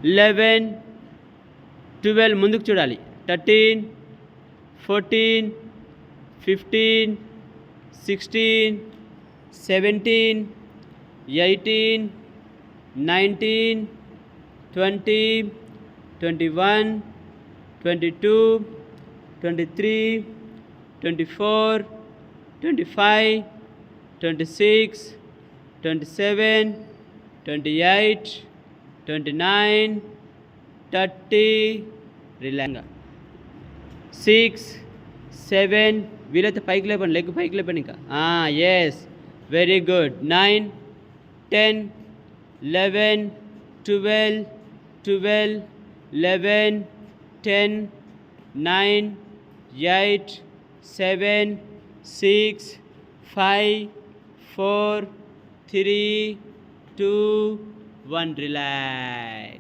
11, 12 ముందుకు చూడాలి. 13, 14, 15, 16, 17, 18, 19, 20, 21, 22, 23, 24, 25, 26, 27, 28, 29, 30. రిలాక్స్గా 6, 7 వీలైతే పైకి లేపండి, లెగ్ పైకి లేపండి ఇంకా. Yes, very good. 9, 10, 11, 12, 11, 10, 9, 8, 7, 6, 5, 4, 3, 2, 1. రిలాక్స్.